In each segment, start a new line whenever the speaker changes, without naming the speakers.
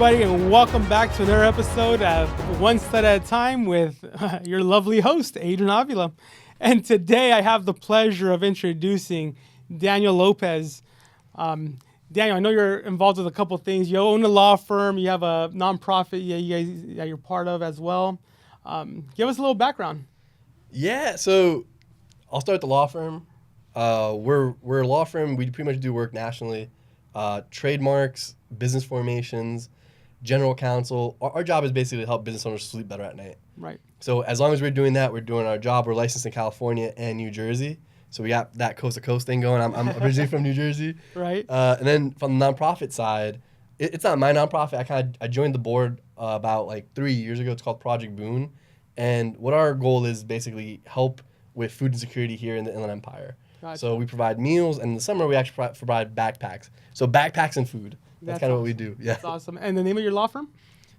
everybody, and welcome back to another episode of One Stud at a Time with your lovely host, Adrian Avila. And today I have the pleasure of introducing Daniel Lopez. Daniel, I know you're involved with a couple of things. You own a law firm. You have a nonprofit you're part of as well. Give us a little background.
Yeah, so I'll start the law firm. We're a law firm. We pretty much do work nationally. Trademarks, business formations, general counsel. Our job is basically to help business owners sleep better at night.
Right.
So as long as we're doing that, we're doing our job. We're licensed in California and New Jersey. So we got that coast to coast thing going. I'm originally from New Jersey.
Right.
And then from the nonprofit side, it's not my nonprofit. I joined the board about like 3 years ago. It's called Project Boon. And what our goal is basically help with food insecurity here in the Inland Empire.
Gotcha.
So we provide meals, and in the summer we actually provide backpacks. So backpacks and food. That's kind of what we do. Yeah.
That's awesome. And the name of your law firm?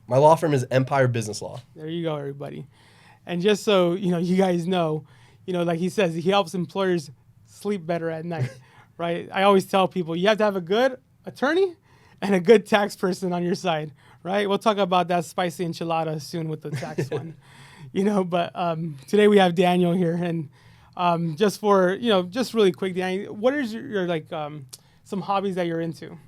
My law firm is Empire Business Law.
There you go, everybody. And just so you guys know, like he says, he helps employers sleep better at night, right? I always tell people you have to have a good attorney and a good tax person on your side, right? We'll talk about that spicy enchilada soon with the tax one, But today we have Daniel here, and just really quick, Daniel, what is your some hobbies that you're into?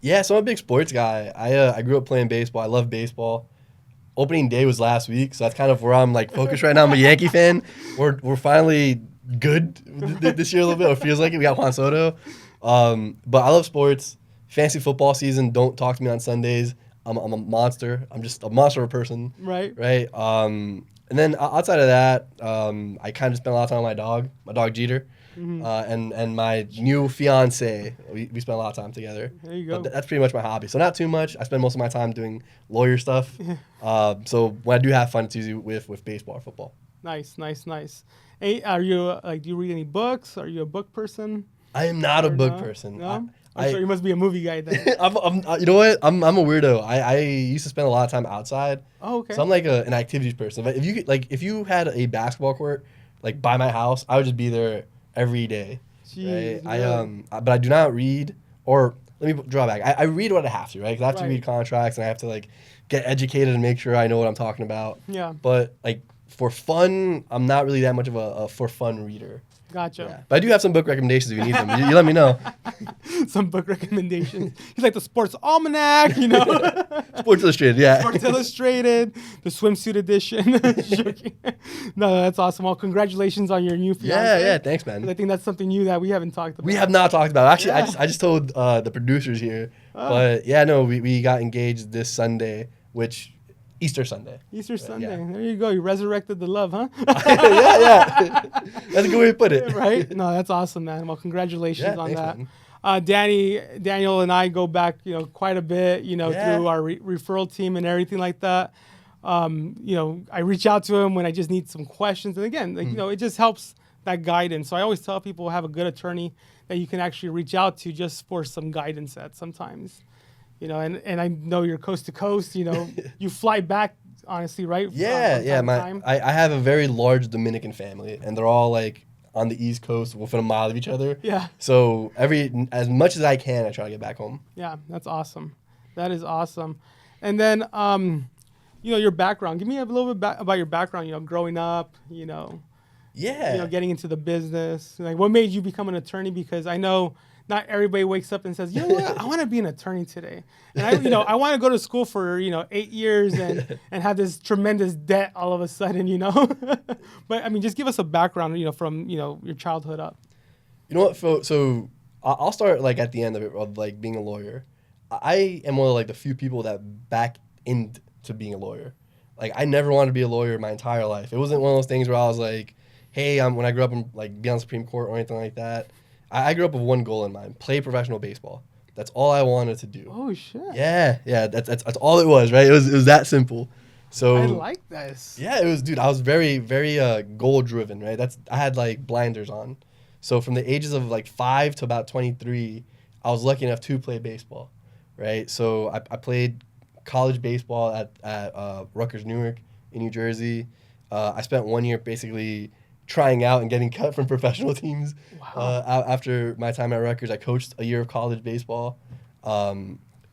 Yeah, so I'm a big sports guy. I grew up playing baseball. I love baseball. Opening day was last week, so that's kind of where I'm like focused right now. I'm a Yankee fan. We're finally good this year a little bit. It feels like it. We got Juan Soto. But I love sports. Fantasy football season. Don't talk to me on Sundays. I'm a monster. I'm just a monster of a person.
Right.
Right. And then outside of that, I kind of spend a lot of time with my dog Jeter. Mm-hmm. And my new fiance, we spend a lot of time together.
There you go.
But that's pretty much my hobby. So not too much. I spend most of my time doing lawyer stuff. So when I do have fun, it's usually with baseball or football.
Nice. Hey, are you do you read any books? Are you a book person?
I am not a book person.
No? I'm sure you must be a movie guy then.
You know what? I'm a weirdo. I used to spend a lot of time outside.
Oh, okay.
So I'm like an activities person. But if you had a basketball court like by my house, I would just be there every day.
Jeez,
right? But I do not read, or let me draw back. I read what I have to, right? Because I have to read contracts and I have to like get educated and make sure I know what I'm talking about.
Yeah.
But like for fun, I'm not really that much of a for fun reader.
Gotcha.
Yeah. But I do have some book recommendations if you need them. You let me know.
Some book recommendations. He's like the Sports Almanac,
Sports Illustrated, yeah.
Sports Illustrated, the swimsuit edition. No, that's awesome. Well, congratulations on your new fiance.
Yeah, thanks, man.
I think that's something new that we haven't talked about.
We have not talked about. Actually, I just told the producers here. But yeah, no, we got engaged this Sunday, which Easter Sunday.
Sunday.
Yeah.
There you go. You resurrected the love, huh?
yeah. That's a good way to put it.
Right? No, that's awesome, man. Well, congratulations on
thanks,
that.
Man.
Daniel and I go back, quite a bit, through our referral team and everything like that. I reach out to him when I just need some questions. And again, it just helps that guidance. So I always tell people have a good attorney that you can actually reach out to just for some guidance at sometimes. And I know you're coast to coast, you fly back, honestly, right?
I have a very large Dominican family, and they're all like on the East Coast within a mile of each other.
Yeah.
So as much as I can, I try to get back home.
Yeah, that's awesome. That is awesome. And then, your background. Give me a little bit about your background, growing up, getting into the business. Like, what made you become an attorney? Because I know not everybody wakes up and says, you know what, I want to be an attorney today. And I want to go to school for, 8 years and have this tremendous debt all of a sudden, But I mean, just give us a background, from, your childhood up.
You know what, so I'll start like at the end of it, of like being a lawyer. I am one of like the few people that back into being a lawyer. Like I never wanted to be a lawyer my entire life. It wasn't one of those things where I was like, hey, when I grew up, I'm like be on the Supreme Court or anything like that. I grew up with one goal in mind: play professional baseball. That's all I wanted to do.
Oh shit!
Yeah. That's all it was, right? It was that simple. So
I like this.
Yeah, it was, dude. I was very, very goal driven, right? I had like blinders on. So from the ages of like 5 to about 23, I was lucky enough to play baseball, right? So I played college baseball at Rutgers Newark in New Jersey. I spent 1 year basically trying out and getting cut from professional teams. Wow. After my time at Rutgers, I coached a year of college baseball.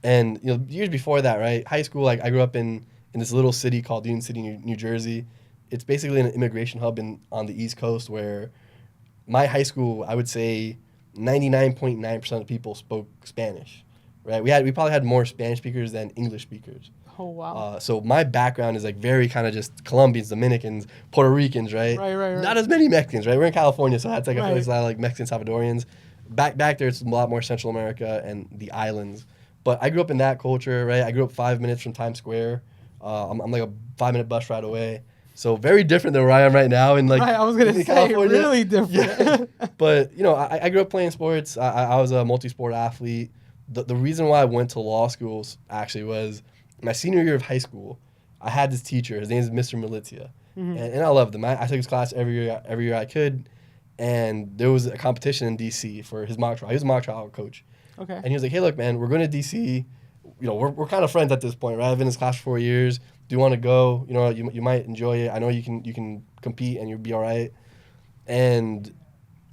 And years before that, right? High school, like I grew up in this little city called Union City, New Jersey. It's basically an immigration hub on the East Coast where my high school, I would say 99.9% of people spoke Spanish, right? We probably had more Spanish speakers than English speakers.
Oh, wow.
So my background is like very kind of just Colombians, Dominicans, Puerto Ricans, right?
Right.
Not as many Mexicans, right? We're in California, so that's like
Right.
a place a lot of like Mexican Salvadorians. Back there, it's a lot more Central America and the islands. But I grew up in that culture, right? I grew up 5 minutes from Times Square. I'm like a 5-minute bus ride away. So very different than where I am right now in like
Right, I was gonna say
California.
really different.
Yeah. But I grew up playing sports. I was a multi-sport athlete. The reason why I went to law schools actually was my senior year of high school. I had this teacher. His name is Mr. Militia, and I loved him. I took his class every year I could. And there was a competition in DC for his mock trial. He was a mock trial coach.
Okay.
And he was like, "Hey, look, man, we're going to DC. We're kind of friends at this point, right? I've been in his class for 4 years. Do you want to go? You might enjoy it. I know you can compete and you'll be all right." And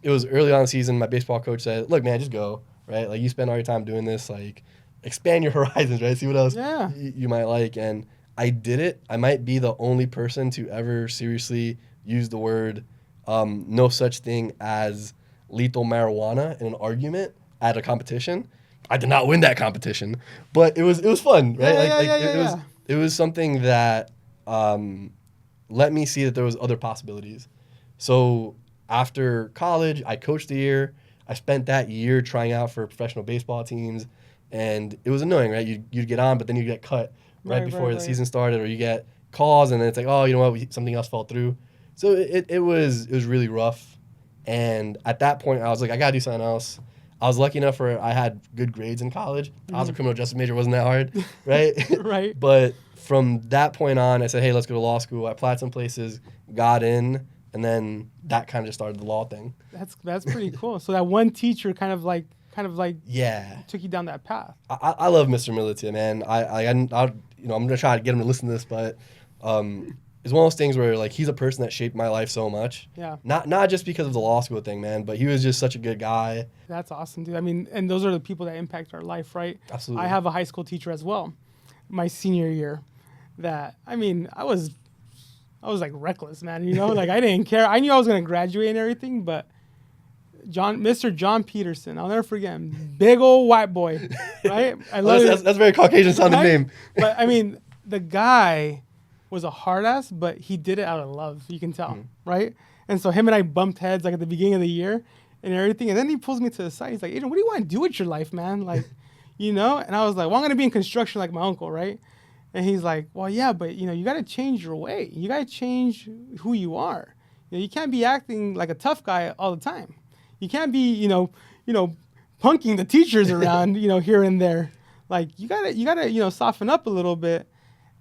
it was early on in the season. My baseball coach said, "Look, man, just go, right? Like you spend all your time doing this, like expand your horizons, right? See what else you might like." And I did it. I might be the only person to ever seriously use the word no such thing as lethal marijuana in an argument at a competition. I did not win that competition, but it was fun, right? It was something that let me see that there was other possibilities. So after college, I coached a year. I spent that year trying out for professional baseball teams, and it was annoying, right? You'd get on, but then you get cut right before the season started, or you get calls, and then it's like, oh, you know what, something else fell through. So it was really rough, and at that point, I was like, I gotta do something else. I was lucky enough I had good grades in college. I was a criminal justice major, wasn't that hard, right?
Right.
But from that point on, I said, hey, let's go to law school. I applied some places, got in, and then that kind of just started the law thing.
That's pretty cool. So that one teacher kind of like
yeah
took you down that path.
I love Mr. Militia, man. I'm gonna try to get him to listen to this, but it's one of those things where like he's a person that shaped my life so much.
Yeah.
Not just because of the law school thing, man, but he was just such a good guy.
That's awesome, dude. I mean, and those are the people that impact our life, right?
Absolutely.
I have a high school teacher as well, my senior year, that I mean, I was like reckless, man. Like I didn't care. I knew I was gonna graduate and everything, but Mr. John Peterson, I'll never forget him. Big old white boy, right? I love
that's a very Caucasian sounding name.
But I mean, the guy was a hard ass, but he did it out of love. You can tell, right? And so him and I bumped heads like at the beginning of the year and everything. And then he pulls me to the side. He's like, Adrian, what do you want to do with your life, man? Like, And I was like, well, I'm going to be in construction like my uncle, right? And he's like, well, yeah, but, you got to change your way. You got to change who you are. You can't be acting like a tough guy all the time. You can't be, punking the teachers around, here and there. Like, you gotta, soften up a little bit.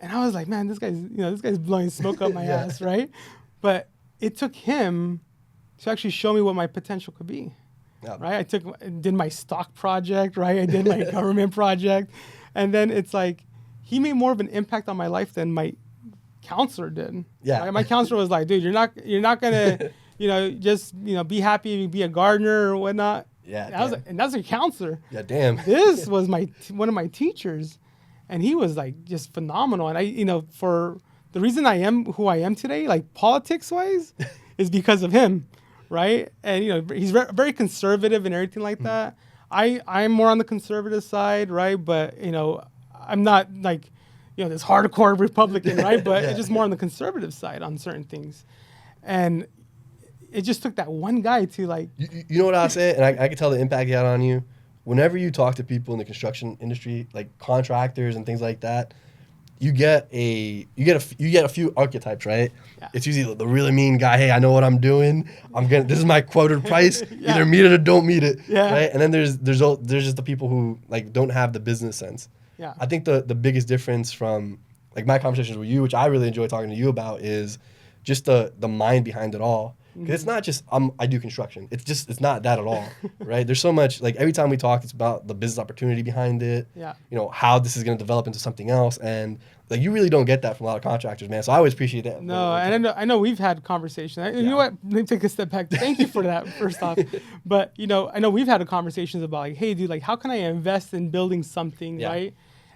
And I was like, man, this guy's blowing smoke up my ass, right? But it took him to actually show me what my potential could be, right? I did my stock project, right? I did my government project. And then it's like, he made more of an impact on my life than my counselor did.
Yeah.
Right? My counselor was like, dude, you're not gonna, just, be happy, be a gardener or whatnot.
Yeah.
And I was like, and that's a counselor.
Yeah, damn.
This was one of my teachers. And he was like just phenomenal. And I, for the reason I am who I am today, like politics wise, is because of him, right? And he's very conservative and everything like that. I'm more on the conservative side, right? But I'm not like this hardcore Republican, right? But it's just more on the conservative side on certain things. And it just took that one guy to like.
You know what I'll say, and I can tell the impact he had on you. Whenever you talk to people in the construction industry, like contractors and things like that, you get a few archetypes, right? Yeah. It's usually the really mean guy. Hey, I know what I'm doing. This is my quoted price. Either meet it or don't meet it. Yeah. Right. And then there's just the people who like don't have the business sense.
Yeah.
I think the biggest difference from like my conversations with you, which I really enjoy talking to you about, is just the mind behind it all. Because it's not just I do construction. It's not that at all, right? There's so much, like every time we talk, it's about the business opportunity behind it.
Yeah.
How this is going to develop into something else, and like you really don't get that from a lot of contractors, man. So I always appreciate that.
No, and I know we've had conversations. You know what? Let me take a step back. Thank you for that, first off. But I know we've had conversations about like, hey, dude, like how can I invest in building something, right?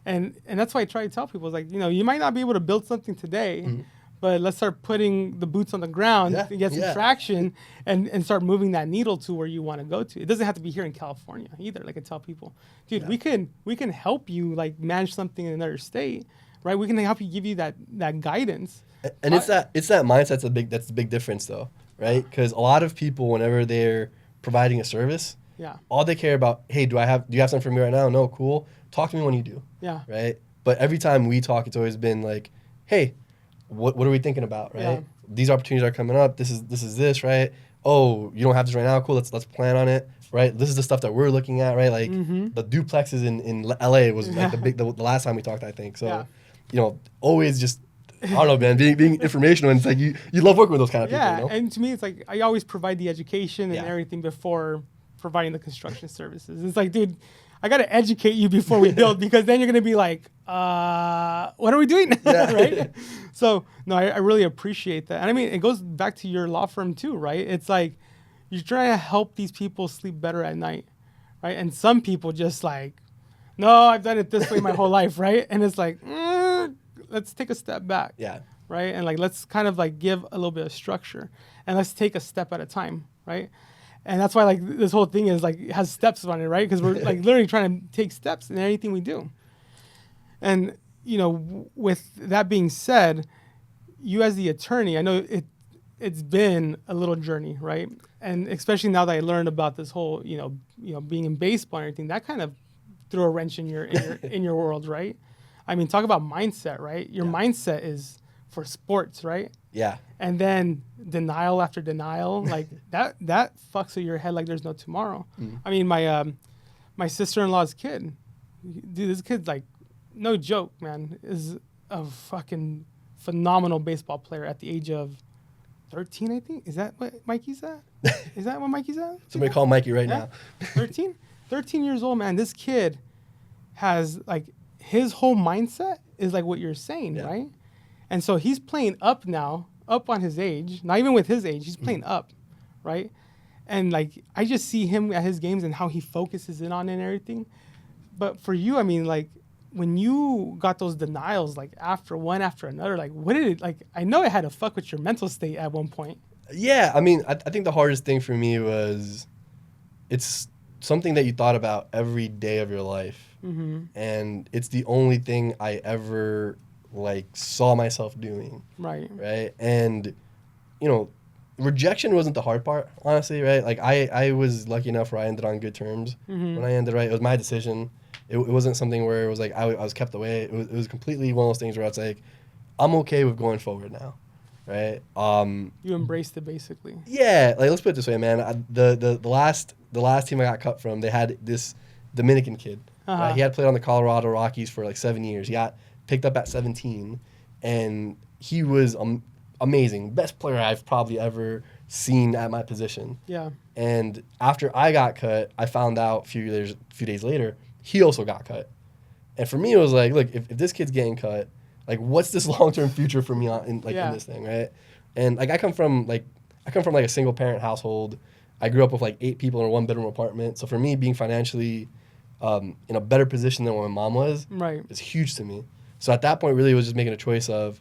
And that's why I try to tell people, it's like, you know, you might not be able to build something today, but let's start putting the boots on the ground to get some traction and start moving that needle to where you want to go to. It doesn't have to be here in California either. Like I tell people, dude, we can help you like manage something in another state, right? We can help you, give you that guidance.
And it's that mindset's that's the big difference though, right? Because a lot of people, whenever they're providing a service, all they care about, hey, do you have something for me right now? No, cool. Talk to me when you do. Yeah. Right? But every time we talk, it's always been like, hey, what are we thinking about, right? Yeah. These opportunities are coming up. This is this, right? Oh, you don't have this right now? Cool, let's plan on it, right? This is the stuff that we're looking at, right? Like the duplexes in LA was like the last time we talked, I think. So, you know, always just, I don't know, man, being informational, and it's like you love working with those kind of people, you know?
And to me, it's like I always provide the education and everything before providing the construction services. It's like, dude, I got to educate you before we build, because then you're going to be like, what are we doing? Right? So, no, I really appreciate that. And I mean, it goes back to your law firm too, right? It's like you're trying to help these people sleep better at night, right? And some people just like, no, I've done it this way my whole life, right? And it's like, let's take a step back. Yeah. Right? And like, let's kind of like give a little bit of structure, and let's take a step at a time, right? And that's why like this whole thing is like, it has steps on it, right? Because we're like literally trying to take steps in anything we do. And, you know, with that being said, you as the attorney, I know it's been a little journey, right? And especially now that I learned about this whole, you know, being in baseball and everything, that kind of threw a wrench in your world, right? I mean, talk about mindset, right? Your mindset is for sports, right? Yeah. And then denial after denial, like that fucks with your head like there's no tomorrow. I mean, my sister-in-law's kid, dude, this kid's like, no joke, man, is a fucking phenomenal baseball player at the age of 13, I think. Is that what Mikey's at? Is that what Mikey's at?
Somebody call Mikey right now.
13? 13 years old, man. This kid has, like, his whole mindset is like what you're saying, right? And so he's playing up now, up on his age. Not even with his age, he's playing up, right? And, like, I just see him at his games and how he focuses in on it and everything. But for you, I mean, like, when you got those denials, like one after another, like what did it, like, I know it had to fuck with your mental state at one point.
Yeah, I mean, I think the hardest thing for me was it's something that you thought about every day of your life. And it's the only thing I ever, like, saw myself doing. Right. Right. And, you know, rejection wasn't the hard part, honestly, right? Like, I was lucky enough where I ended on good terms when I ended, right? It was my decision. It wasn't something where it was like I was kept away. It was completely one of those things where it's like, I'm okay with going forward now, right?
You embraced it basically.
Yeah, like, let's put it this way, man. The last team I got cut from, they had this Dominican kid. Right? He had played on the Colorado Rockies for like 7 years. He got picked up at 17, and he was amazing, best player I've probably ever seen at my position. Yeah. And after I got cut, I found out a few days later, he also got cut. And for me, it was like, look, if this kid's getting cut, like, what's this long-term future for me in this thing, right? And like, I come from like a single parent household. I grew up with like 8 people in a 1-bedroom apartment. So for me, being financially in a better position than what my mom was, right, is huge to me. So at that point, really, it was just making a choice of,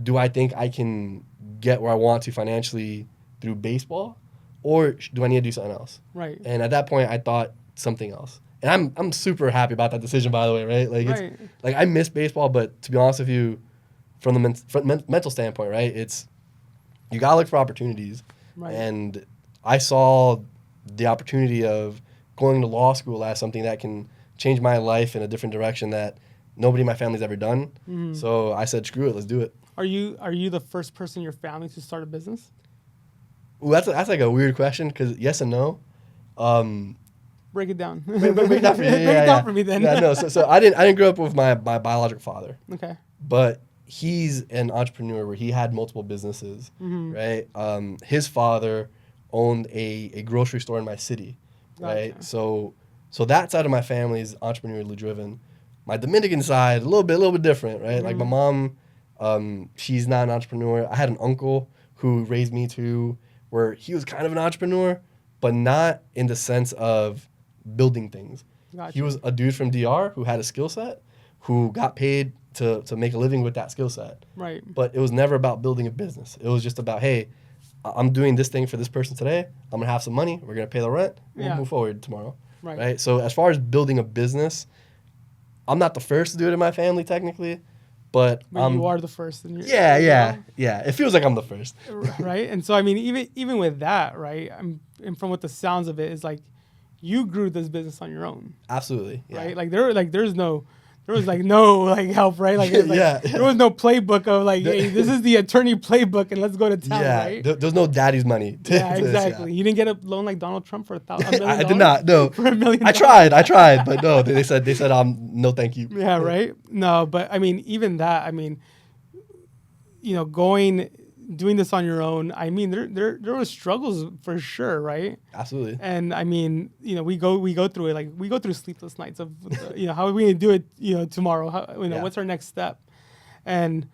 do I think I can get where I want to financially through baseball, or do I need to do something else? Right. And at that point, I thought something else. And I'm super happy about that decision, by the way, right? Like, it's like, I miss baseball, but to be honest with you, from the mental standpoint, right, it's, you gotta look for opportunities. Right. And I saw the opportunity of going to law school as something that can change my life in a different direction that nobody in my family's ever done. So I said, screw it, let's do it.
Are you the first person in your family to start a business?
Ooh, that's like a weird question, because yes and no.
Break it down.
Break it down for me. Break it down for me then. Yeah, no. So I didn't grow up with my biological father. Okay. But he's an entrepreneur where he had multiple businesses, right? His father owned a grocery store in my city, right? Gotcha. So that side of my family is entrepreneurially driven. My Dominican side, a little bit different, right? Like, my mom, she's not an entrepreneur. I had an uncle who raised me too, where he was kind of an entrepreneur, but not in the sense of building things. Gotcha. He was a dude from DR who had a skill set, who got paid to make a living with that skill set.
Right.
But it was never about building a business. It was just about, hey, I'm doing this thing for this person today. I'm going to have some money. We're going to pay the rent. We'll move forward tomorrow. Right. So as far as building a business, I'm not the first to do it in my family technically, but
you are the first. In your,
yeah. It feels like I'm the first.
Right. And so, I mean, even with that, right, and from what the sounds of it is like, you grew this business on your own.
Absolutely. Yeah.
Right. Like there was no help, right? Like, there was no playbook of like, hey, this is the attorney playbook, and let's go to town, right?
There's no daddy's money.
Exactly. You didn't get a loan like Donald Trump for $1 million.
I did not. No,
for $1 million.
I tried, but no. They said no, thank you.
Yeah, right. No, but I mean, even that. I mean, doing this on your own. I mean, there was struggles for sure, right?
Absolutely.
And I mean, we go through it. Like we go through sleepless nights of, how are we gonna do it, tomorrow? What's our next step? And,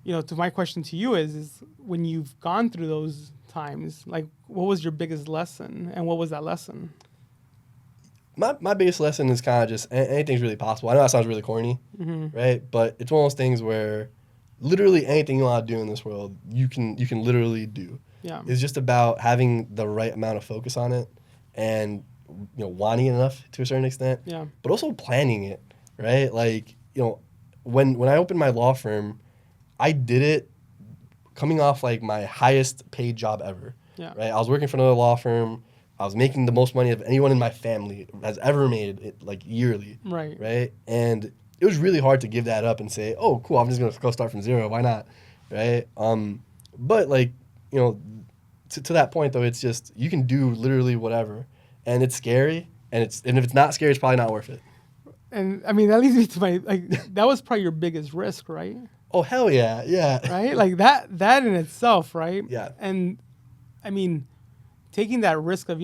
to my question to you is when you've gone through those times, like what was your biggest lesson, and what was that lesson?
My biggest lesson is kind of just anything's really possible. I know that sounds really corny, right? But it's one of those things where literally anything you want to do in this world, you can literally do.
Yeah.
It's just about having the right amount of focus on it and, wanting it enough to a certain extent.
Yeah.
But also planning it, right? Like, when I opened my law firm, I did it coming off like my highest paid job ever.
Yeah.
Right? I was working for another law firm. I was making the most money of anyone in my family has ever made it, like yearly.
Right.
Right? And it was really hard to give that up and say, oh, cool, I'm just going to go start from zero. Why not? Right? But like, to that point though, it's just, you can do literally whatever, and it's scary, and if it's not scary, it's probably not worth it.
And I mean, that leads me to that was probably your biggest risk, right?
Oh, hell yeah. Yeah.
Right? Like that in itself, right?
Yeah.
And I mean, taking that risk of,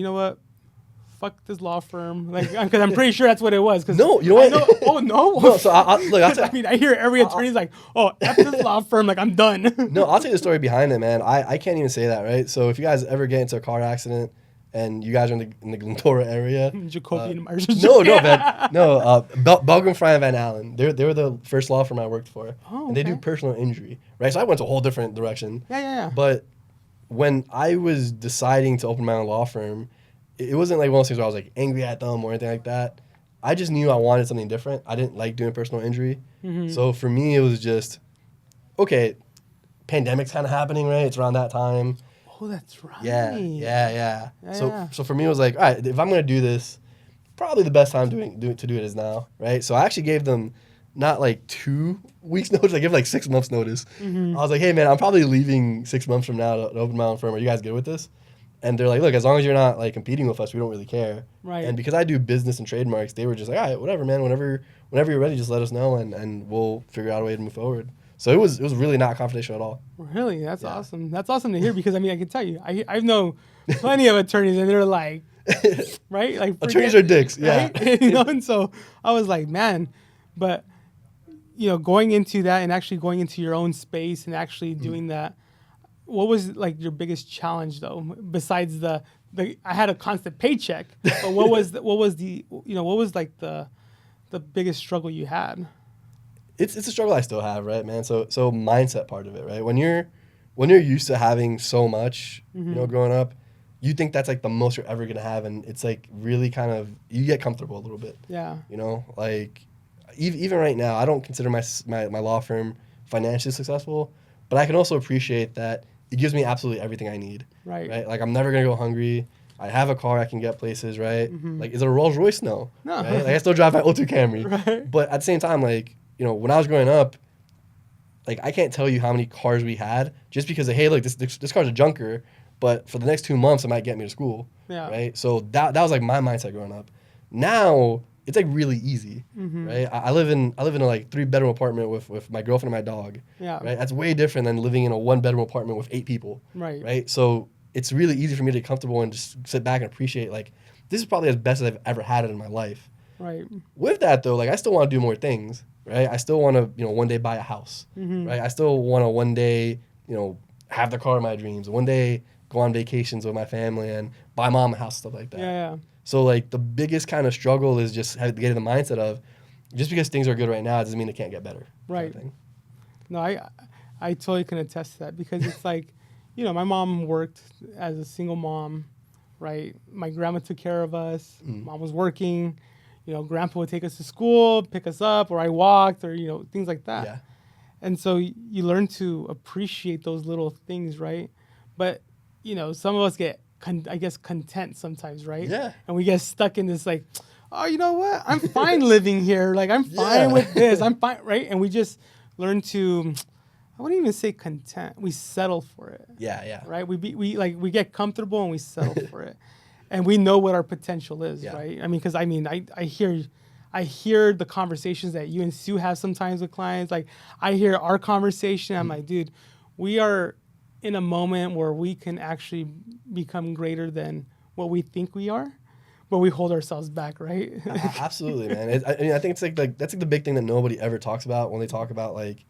fuck this law firm, like, because I'm pretty sure that's what it was. Cause
no, you know what?
Oh no.
No, so I
mean, I hear every attorney's like, oh, F this law firm, like I'm done.
No, I'll tell you the story behind it, man. I can't even say that, right? So if you guys ever get into a car accident and you guys are in the Glendora area,
Jacoby and Myers.
No, man, no. Belgium, Fry, and Van Allen. They were the first law firm I worked for, and they do personal injury, right? So I went to a whole different direction.
Yeah.
But when I was deciding to open my own law firm, it wasn't like one of those things where I was like angry at them or anything like that. I just knew I wanted something different. I didn't like doing personal injury. So for me, it was just, okay, pandemic's kind of happening, right? It's around that time.
Oh, that's right.
Yeah. So for me, it was like, all right, if I'm going to do this, probably the best time to do it is now, right? So I actually gave them not like 2 weeks notice. I gave like 6 months notice. I was like, hey, man, I'm probably leaving 6 months from now to open my own firm. Are you guys good with this? And they're like, look, as long as you're not like competing with us, we don't really care.
Right.
And because I do business and trademarks, they were just like, all right, whatever, man. Whenever you're ready, just let us know, and we'll figure out a way to move forward. So it was really not confidential at all.
Really? That's awesome. That's awesome to hear, because I mean, I can tell you, I know plenty of attorneys, and they're like, right? Like
attorneys are dicks, yeah.
Right? And so I was like, man, but going into that and actually going into your own space and actually doing that, what was like your biggest challenge though? Besides the I had a constant paycheck, but what was like the biggest struggle you had?
It's a struggle I still have, right, man? So mindset part of it, right? When you're used to having so much, growing up, you think that's like the most you're ever gonna have, and it's like really kind of, you get comfortable a little bit.
Yeah.
Like even right now, I don't consider my law firm financially successful, but I can also appreciate that it gives me absolutely everything I need. Right. Like I'm never gonna go hungry. I have a car, I can get places, right? Like, is it a Rolls Royce? No. Right? Like, I still drive my O2 Camry.
Right.
But at the same time, like, when I was growing up, like, I can't tell you how many cars we had just because of, hey, look, this car's a junker, but for the next 2 months, it might get me to school. Yeah. Right? So that was like my mindset growing up. Now, it's like really easy, right? I live in a like 3-bedroom apartment with my girlfriend and my dog. Yeah. Right? That's way different than living in a 1-bedroom apartment with 8 people.
Right.
Right? So it's really easy for me to get comfortable and just sit back and appreciate, like, this is probably as best as I've ever had it in my life.
Right.
With that though, like, I still want to do more things, right? I still want to, one day buy a house, right? I still want to one day, have the car of my dreams. One day go on vacations with my family and buy mom a house, stuff like that.
Yeah.
So like the biggest kind of struggle is just getting the mindset of, just because things are good right now doesn't mean it can't get better.
Right. Kind of no, I totally can attest to that, because it's like, you know, my mom worked as a single mom, right? My grandma took care of us. Mom was working. You know, grandpa would take us to school, pick us up, or I walked, or, you know, things like that. Yeah. And so you learn to appreciate those little things, right? But, you know, some of us get, I guess, content sometimes, right? Yeah. And we get stuck in this like, oh, you know what? I'm fine living here. Like, I'm fine with this. I'm fine, right? And we just learn to, I wouldn't even say content. We settle for it. Yeah, yeah. Right? We get comfortable and we settle for it. And we know what our potential is, right? I mean, because I hear the conversations that you and Sue have sometimes with clients. Like, I hear our conversation. I'm like, dude, we are in a moment where we can actually become greater than what we think we are, but we hold ourselves back, right?
Absolutely, man. I mean, I think it's like that's like the big thing that nobody ever talks about when they talk about like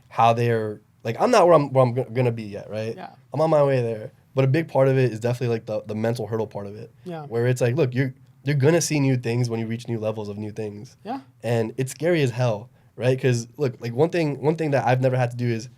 how they're like, I'm not where I'm gonna be yet, right? Yeah. I'm on my way there. But a big part of it is definitely like the mental hurdle part of it. Yeah. Where it's like, look, you're gonna see new things when you reach new levels of new things. Yeah. And it's scary as hell, right? Because look, like one thing that I've never had to do is,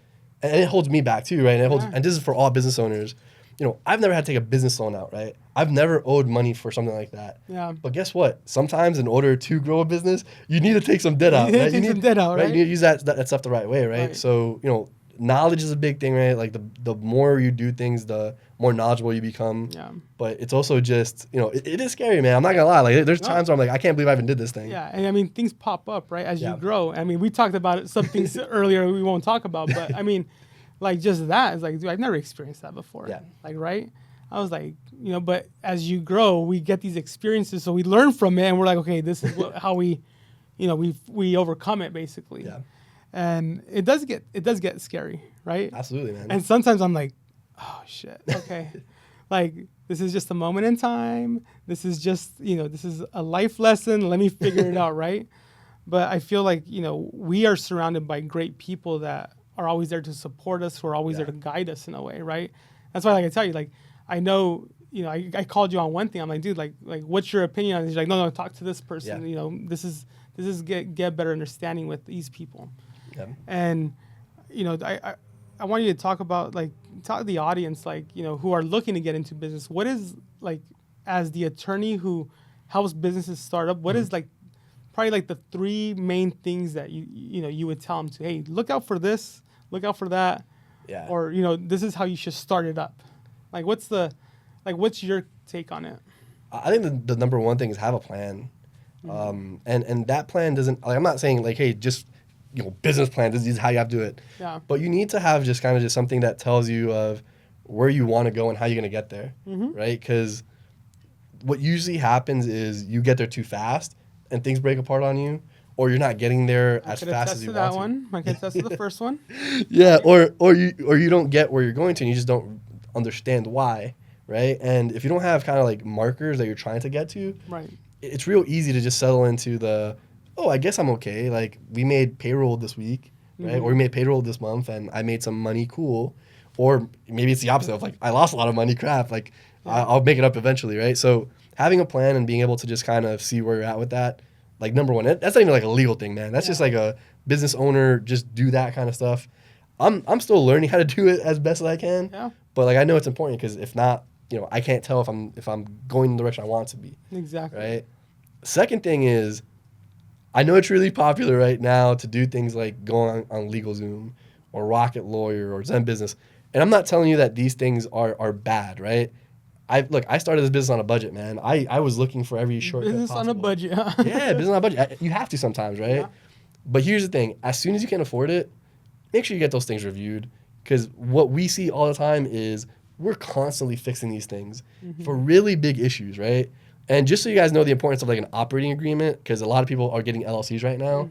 and it holds me back too, right? And this is for all business owners. You know, I've never had to take a business loan out, right? I've never owed money for something like that. Yeah. But guess what? Sometimes in order to grow a business, you need to take some debt out, right? You need some debt out, right? You need to use that stuff the right way, right? So, you know, knowledge is a big thing, right? Like the more you do things, the more knowledgeable you become. Yeah. But it's also just, you know, it is scary, man. I'm not gonna lie. Like there's times where I'm like, I can't believe I even did this thing.
Yeah, and I mean things pop up, right, as you grow. I mean, we talked about some things earlier we won't talk about, but I mean, like just that is like, dude, I've never experienced that before. Yeah. Like, right? I was like, you know, but as you grow, we get these experiences, so we learn from it, and we're like, okay, this is how we, you know, we overcome it basically. Yeah. And it does get scary, right?
Absolutely, man.
And sometimes I'm like, oh shit, okay. Like, this is just a moment in time. This is just, you know, this is a life lesson. Let me figure it out, right? But I feel like, you know, we are surrounded by great people that are always there to support us, who are always there to guide us in a way, right? That's why, like I tell you, like, I know, you know, I called you on one thing. I'm like, dude, like what's your opinion on this? He's like, no, talk to this person. Yeah. You know, this is get better understanding with these people. Yeah. And, you know, I want you to talk about, like, talk to the audience, like, you know, who are looking to get into business. What is, like, as the attorney who helps businesses start up, what is, like, probably, like, the 3 main things that you would tell them to, hey, look out for this, look out for that. Yeah. Or, you know, this is how you should start it up. Like, what's your take on it?
I think the number one thing is have a plan. Mm-hmm. And that plan doesn't, like, I'm not saying, like, hey, just, you know, business plan, this is how you have to do it. Yeah. But you need to have just kind of just something that tells you of where you want to go and how you're going to get there, right? Because what usually happens is you get there too fast and things break apart on you, or you're not getting there as fast as you want to.
I can attest to the first one.
Yeah, or you don't get where you're going to and you just don't understand why, right? And if you don't have kind of like markers that you're trying to get to, right, it's real easy to just settle into the, oh, I guess I'm okay. Like, we made payroll this week, right? Or we made payroll this month and I made some money, cool. Or maybe it's the opposite of, like, I lost a lot of money, crap. Like, I'll make it up eventually, right? So having a plan and being able to just kind of see where you're at with that, like, number one, that's not even like a legal thing, man. That's just like a business owner, just do that kind of stuff. I'm still learning how to do it as best as I can. Yeah. But, like, I know it's important because if not, you know, I can't tell if I'm going in the direction I want to be. Exactly. Right? Second thing is, I know it's really popular right now to do things like go on LegalZoom or Rocket Lawyer or Zen Business. And I'm not telling you that these things are bad, right? I started this business on a budget, man. I was looking for every shortcut
business possible. On a budget.
Yeah, business on a budget. You have to sometimes, right? Yeah. But here's the thing. As soon as you can afford it, make sure you get those things reviewed. Because what we see all the time is we're constantly fixing these things for really big issues, right? And just so you guys know the importance of like an operating agreement, because a lot of people are getting LLCs right now.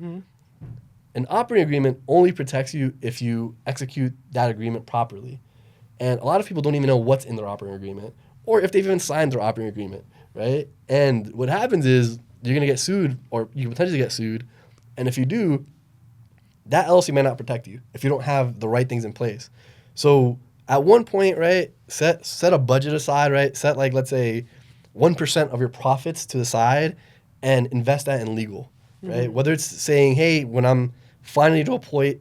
An operating agreement only protects you if you execute that agreement properly. And a lot of people don't even know what's in their operating agreement or if they've even signed their operating agreement, right? And what happens is you're going to get sued or you potentially get sued. And if you do, that LLC might not protect you if you don't have the right things in place. So at one point, right, set a budget aside, right? Set like, let's say, 1% of your profits to the side and invest that in legal, right? Whether it's saying, hey, when I'm finally to a point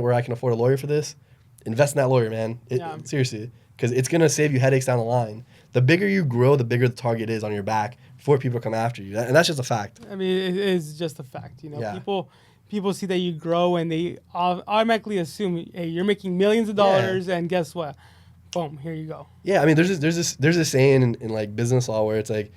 where I can afford a lawyer for this, invest in that lawyer, man. Seriously, because it's going to save you headaches down the line. The bigger you grow, the bigger the target is on your back before people come after you. And that's just a fact.
I mean, it is just a fact. People see that you grow and they automatically assume, hey, you're making millions of dollars, and guess what? Boom, here you go.
Yeah, I mean, there's this saying in like business law where it's like,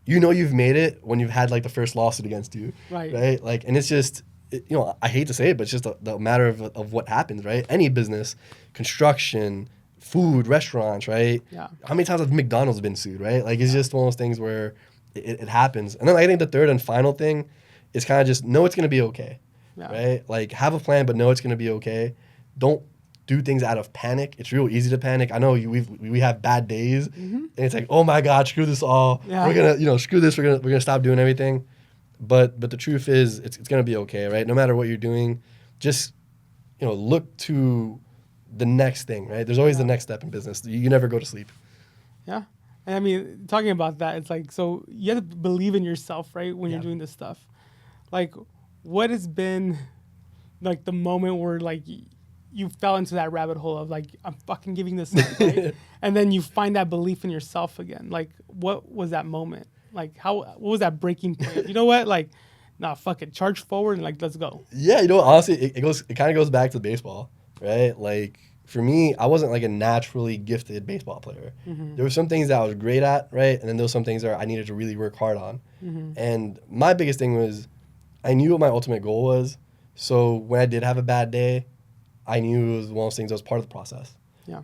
you've made it when you've had like the first lawsuit against you, right? Like, and it's just, I hate to say it, but it's just the matter of what happens, right? Any business, construction, food, restaurants, right?
Yeah.
How many times has McDonald's been sued, right? Like, it's just one of those things where it happens. And then I think the third and final thing is kind of just know it's going to be okay, right? Like, have a plan, but know it's going to be okay. Don't do things out of panic. It's real easy to panic. I know we have bad days, and it's like, oh my God, screw this all. Yeah. We're gonna screw this. We're gonna stop doing everything. But the truth is, it's gonna be okay, right? No matter what you're doing, just look to the next thing, right? There's always the next step in business. You never go to sleep.
Yeah, and I mean, talking about that, it's like, so you have to believe in yourself, right? When you're doing this stuff, like, what has been like the moment where like you fell into that rabbit hole of like, I'm fucking giving this up, right? And then you find that belief in yourself again. Like, what was that moment? Like, what was that breaking point? You know what? Like, nah, fuck it. Charge forward and like, let's go.
Yeah, honestly, it kind of goes back to baseball, right? Like, for me, I wasn't like a naturally gifted baseball player. There were some things that I was great at, right? And then there were some things that I needed to really work hard on. And my biggest thing was I knew what my ultimate goal was. So when I did have a bad day, I knew it was one of those things that was part of the process,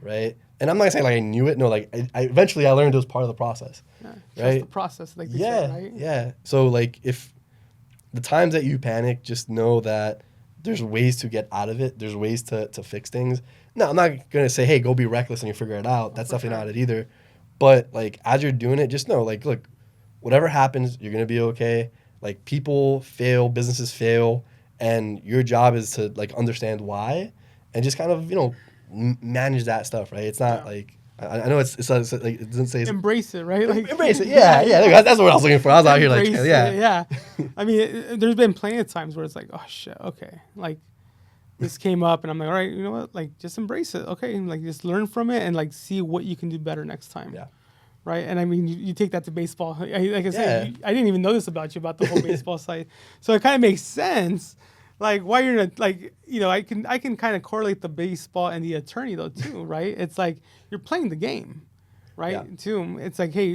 right? And I'm not saying like I knew it. No, like I eventually I learned it was part of the process, right?
Trust the process, like they say, right?
Yeah. So like if the times that you panic, just know that there's ways to get out of it. There's ways to fix things. No, I'm not going to say, hey, go be reckless and you figure it out. That's definitely not it either. But like as you're doing it, just know like, look, whatever happens, you're going to be okay. Like people fail, businesses fail, and your job is to like understand why. And just kind of, manage that stuff, right? It's not like, I know it's like, it doesn't say...
Embrace it, right? Like,
embrace it, yeah. That's what I was looking for. I was out here like,
yeah. I mean, there's been plenty of times where it's like, oh, shit, okay. Like, this came up, and I'm like, all right, you know what? Like, just embrace it, okay? And, like, just learn from it and, like, see what you can do better next time.
Yeah.
Right? And, I mean, you take that to baseball. Like I said, I didn't even know this about you, about the whole baseball side. So it kind of makes sense. Like, why you're not, like, I can kind of correlate the baseball and the attorney though too, right? It's like you're playing the game, right? Yeah. Too. It's like, hey,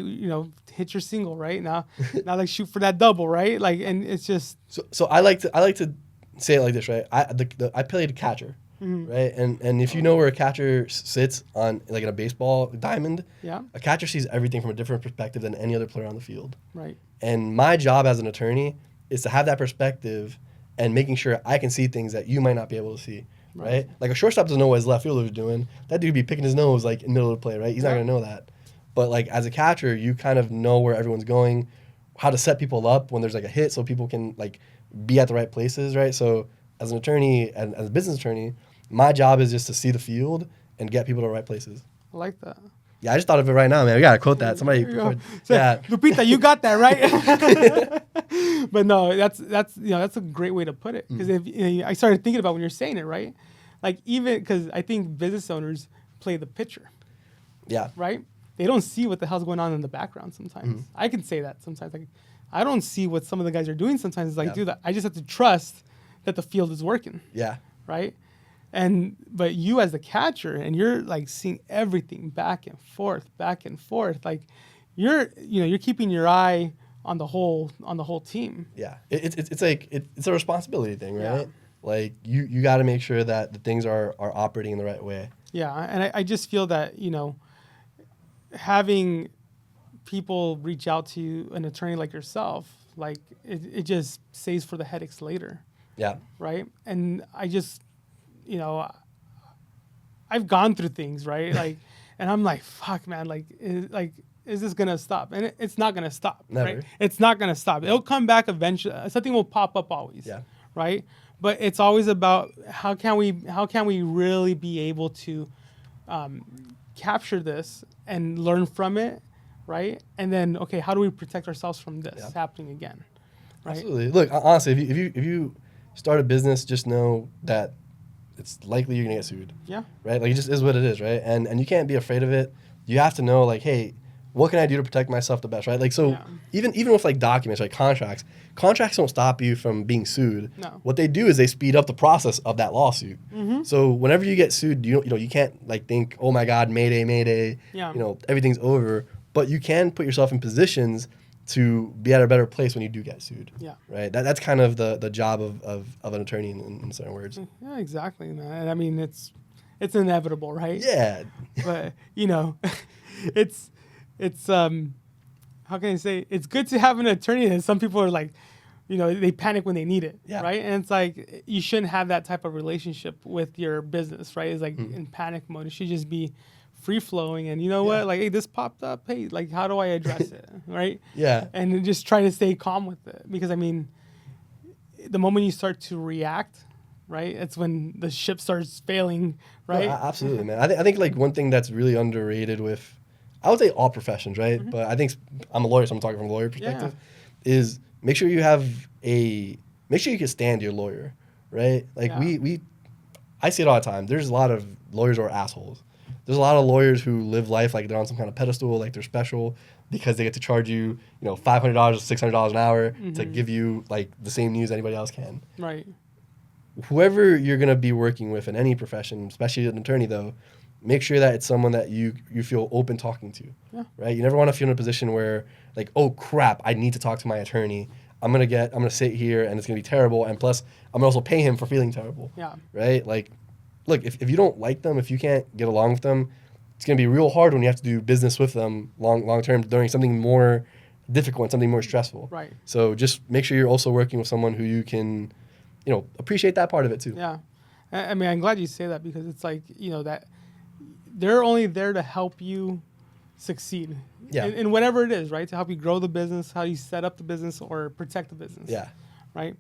hit your single, right? Now like shoot for that double, right? Like, and it's just.
So I like to say it like this, right? I played a catcher, right? And if you know where a catcher sits on like in a baseball diamond, a catcher sees everything from a different perspective than any other player on the field,
right?
And my job as an attorney is to have that perspective and making sure I can see things that you might not be able to see, right? Like a shortstop doesn't know what his left fielder's doing. That dude be picking his nose like in the middle of the play, right? He's not going to know that. But like as a catcher, you kind of know where everyone's going, how to set people up when there's like a hit so people can like be at the right places, right? So as an attorney and as a business attorney, my job is just to see the field and get people to the right places.
I like that.
Yeah, I just thought of it right now, man. We gotta quote that. Somebody,
Lupita, you got that right. But no, that's a great way to put it. Because I started thinking about when you're saying it, right? Like even because I think business owners play the pitcher.
Yeah.
Right. They don't see what the hell's going on in the background sometimes. I can say that sometimes. Like I don't see what some of the guys are doing sometimes. It's like, dude, I just have to trust that the field is working.
Yeah.
Right. But you as the catcher, and you're like seeing everything back and forth, like you're keeping your eye on the whole team.
Yeah, it's a responsibility thing, right? Yeah. Like you got to make sure that the things are operating in the right way.
Yeah, and I just feel that having people reach out to an attorney like yourself, like it just saves for the headaches later.
Yeah.
Right, and I just. I've gone through things, right? Like, and I'm like, fuck, man. Like, is this gonna stop? And it's not gonna stop.
Never.
Right? It's not gonna stop. It'll come back eventually. Something will pop up always.
Yeah.
Right. But it's always about how can we really be able to capture this and learn from it, right? And then, okay, how do we protect ourselves from this happening again? right?
Absolutely. Look, honestly, if you start a business, just know that it's likely you're gonna get sued.
Yeah.
Right? Like, it just is what it is, right? And you can't be afraid of it. You have to know, like, hey, what can I do to protect myself the best, right? Like, so even with like documents, like contracts don't stop you from being sued.
No.
What they do is they speed up the process of that lawsuit.
Mm-hmm.
So whenever you get sued, you can't like think, oh my God, mayday, mayday.
Yeah.
Everything's over. But you can put yourself in positions to be at a better place when you do get sued.
Yeah.
Right. That's kind of the job of an attorney in certain words.
Yeah, exactly, man. And I mean, it's inevitable, right?
Yeah.
But it's how can I say? It's good to have an attorney, and some people are like, they panic when they need it, right? And it's like you shouldn't have that type of relationship with your business, right? It's like in panic mode. It should just be free flowing, and what? Like, hey, this popped up. Hey, like, how do I address it, right?
Yeah.
And just try to stay calm with it, because I mean, the moment you start to react, right, it's when the ship starts failing, right?
No, absolutely, man. I think like one thing that's really underrated with, I would say all professions, right?
Mm-hmm.
But I think I'm a lawyer, so I'm talking from a lawyer perspective. Is make sure you can stand your lawyer, right? Like I see it all the time. There's a lot of lawyers who are assholes. There's a lot of lawyers who live life like they're on some kind of pedestal, like they're special because they get to charge you, $500, $600 an hour to give you like the same news anybody else can.
Right.
Whoever you're going to be working with in any profession, especially an attorney though, make sure that it's someone that you feel open talking to, right? You never want to feel in a position where like, oh crap, I need to talk to my attorney. I'm going to sit here and it's going to be terrible. And plus I'm going to also pay him for feeling terrible.
Yeah.
Right? Like, look, if you don't like them, if you can't get along with them, it's going to be real hard when you have to do business with them long term during something more difficult and something more stressful.
Right.
So just make sure you're also working with someone who you can, appreciate that part of it too.
Yeah. I mean, I'm glad you say that, because it's like, that they're only there to help you succeed in whatever it is, right? To help you grow the business, how you set up the business or protect the business.
Yeah.
Right.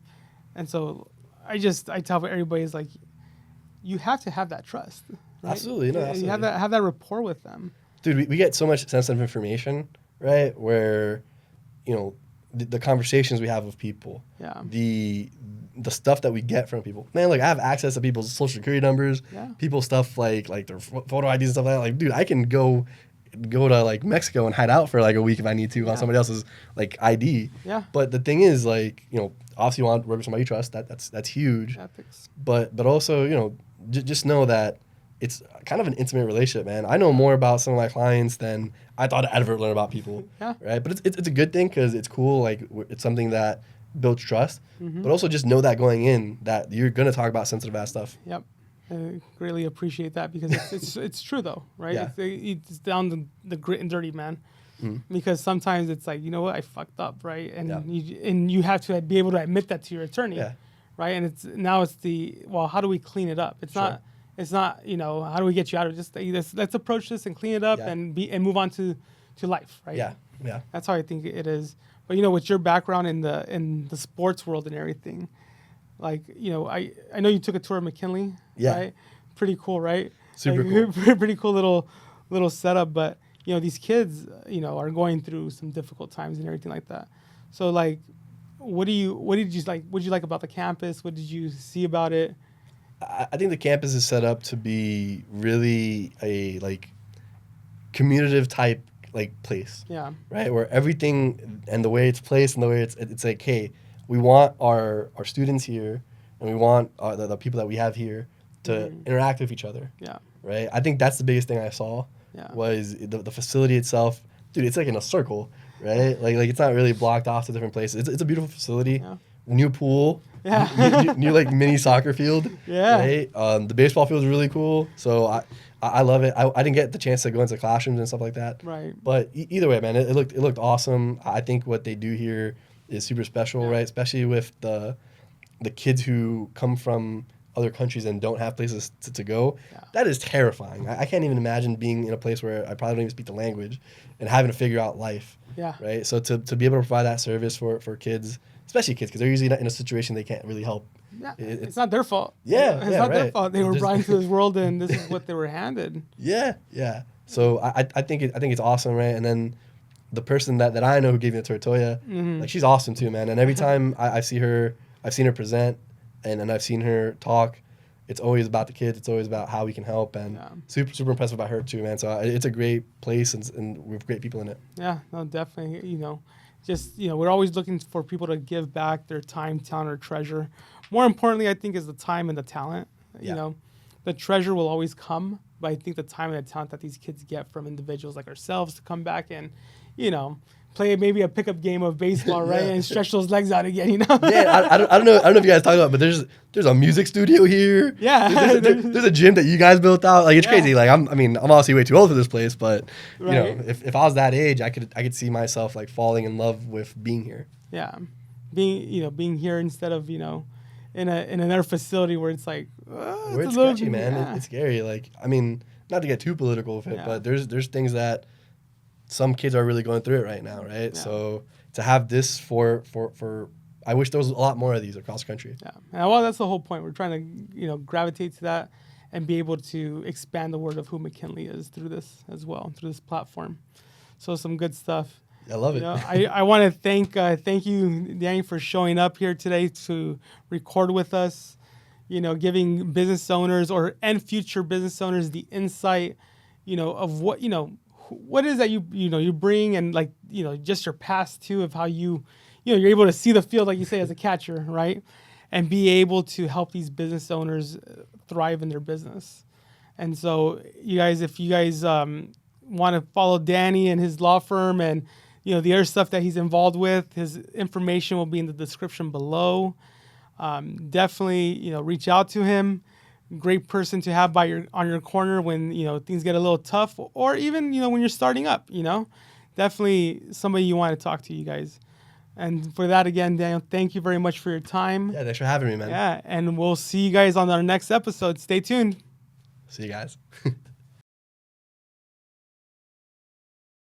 And so I tell everybody is like, you have to have that trust. Right?
Absolutely. No, absolutely.
You have that rapport with them.
Dude, we get so much sensitive information, right? Where, the conversations we have with people, the stuff that we get from people. Man, like I have access to people's social security numbers, people's stuff like their photo IDs and stuff like that. Like, dude, I can go to like Mexico and hide out for like a week if I need to on somebody else's like ID.
Yeah.
But the thing is, like, obviously you want to work with somebody you trust. That's huge.
Ethics.
But also, just know that it's kind of an intimate relationship, man. I know more about some of my clients than I thought I'd ever learn about people.
Yeah.
Right. But it's a good thing because it's cool. Like it's something that builds trust. But also just know that going in that you're gonna talk about sensitive ass stuff.
Yep. I greatly appreciate that, because it's true though, right?
Yeah.
It's down to the grit and dirty, man. Because sometimes it's like, I fucked up, right? And you have to be able to admit that to your attorney, right? And how do we clean it up? It's not how do we get you out of it? Let's approach this and clean it up and move on to life, right?
Yeah.
That's how I think it is. But with your background in the sports world and everything, like I know you took a tour of McKinley, right? Pretty cool, right?
Super cool.
Pretty cool little setup. But these kids are going through some difficult times and everything like that. So like, what did you like? What did you like about the campus? What did you see about it?
I think the campus is set up to be really a like commutative type like place.
Yeah.
Right? Where everything and the way it's placed and the way it's like, hey, we want our students here and we want the people that we have here to interact with each other.
Yeah.
Right? I think that's the biggest thing I saw was the facility itself. Dude, it's like in a circle, right? Like it's not really blocked off to different places. It's a beautiful facility. Yeah. New pool.
Yeah.
new like mini soccer field.
Yeah.
Right? The baseball field is really cool. So I love it. I didn't get the chance to go into classrooms and stuff like that.
Right.
But either way, man, it looked awesome. I think what they do here is super special, right? Especially with the kids who come from other countries and don't have places to go. Yeah. That is terrifying. I can't even imagine being in a place where I probably don't even speak the language and having to figure out life.
Yeah.
Right? So to be able to provide that service for kids, especially kids, because they're usually not in a situation they can't really help.
Yeah, it's not their fault.
Yeah,
it's not their fault. They were brought into this world, and this is what they were handed.
Yeah. So I think it's awesome, right? And then the person that I know who gave me the Toya, like she's awesome too, man. And every time I see her, I've seen her present, and I've seen her talk. It's always about the kids. It's always about how we can help, and super impressive about her too, man. So it's a great place, and we have great people in it.
Yeah, no, definitely. We're always looking for people to give back their time, talent, or treasure. More importantly, I think, is the time and the talent. The treasure will always come, but I think the time and the talent that these kids get from individuals like ourselves to come back and, play maybe a pickup game of baseball, right, and stretch those legs out again,
Yeah, I don't know if you guys talk about, but there's a music studio here.
Yeah,
there's a gym that you guys built out. Like it's crazy. Like I'm obviously way too old for this place, but if I was that age, I could see myself like falling in love with being here.
Yeah, being here instead of in another facility where it's like
where it's sketchy, man. It's scary. Like not to get too political with it, but there's things that some kids are really going through it right now, right? Yeah. So to have this for I wish there was a lot more of these across the country.
Yeah, well, that's the whole point. We're trying to gravitate to that and be able to expand the word of who McKinley is through this as well, through this platform. So some good stuff.
I love it.
I want to thank you, Danny, for showing up here today to record with us. Giving business owners and future business owners the insight, of what is that you bring, and like just your past too, of how you're able to see the field, like you say, as a catcher, right, and be able to help these business owners thrive in their business. And so if you guys want to follow Danny and his law firm and the other stuff that he's involved with, his information will be in the description below. Definitely reach out to him. Great person to have on your corner when things get a little tough, or even when you're starting up. Definitely somebody you want to talk to, you guys. And for that, again, Daniel, thank you very much for your time.
Yeah, thanks for having me, man.
Yeah, and we'll see you guys on our next episode. Stay tuned.
See you guys.